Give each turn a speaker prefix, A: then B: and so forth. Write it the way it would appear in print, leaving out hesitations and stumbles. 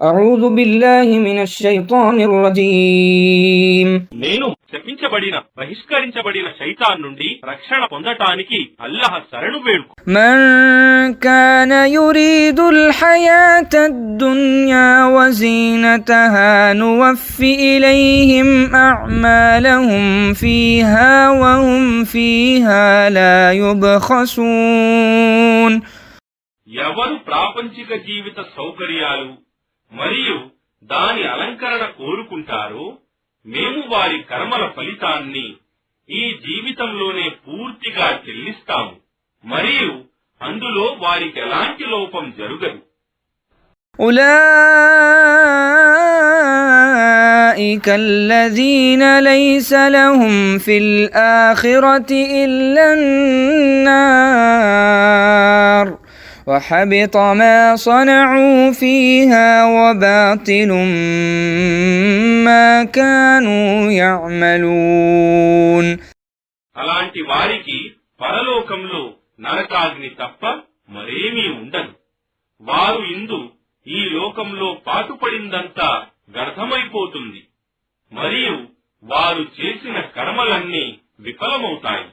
A: أعوذ بالله من الشيطان الرجيم
B: నేను శపించబడిన బహిష్కరించబడిన శైతాన్ నుండి రక్షణ పొందటానికి అల్లాహ్ శరణు వేడుకు.
A: من كان يريد الحياة الدنيا وزينتها نوفي إليهم أعمالهم فيها وهم فيها لا يبخسون.
B: ఎవరు ప్రాపంచిక జీవిత సౌకర్యాలు మరియు దాని అలంకరణ కోరుకుంటారో మేము వారి కర్మల ఫలితాన్ని ఈ జీవితంలోనే పూర్తిగా చెల్లిస్తాము మరియు అందులో వారికి ఎలాంటి లోపం జరగదు.
A: أولئك الذين ليس لهم في الآخرة إلا النار وحبط ما صنعوا فيها وباطل ما كانوا يعملون.
B: అలాంటి వారికి పరలోకంలో నరకాగ్ని తప్ప మరేమీ ఉండదు. వారు ఇందు ఈ లోకంలో పాటుపడిందంతా వ్యర్థమైపోతుంది మరియు వారు చేసిన కర్మలన్నీ విఫలమవుతాయి.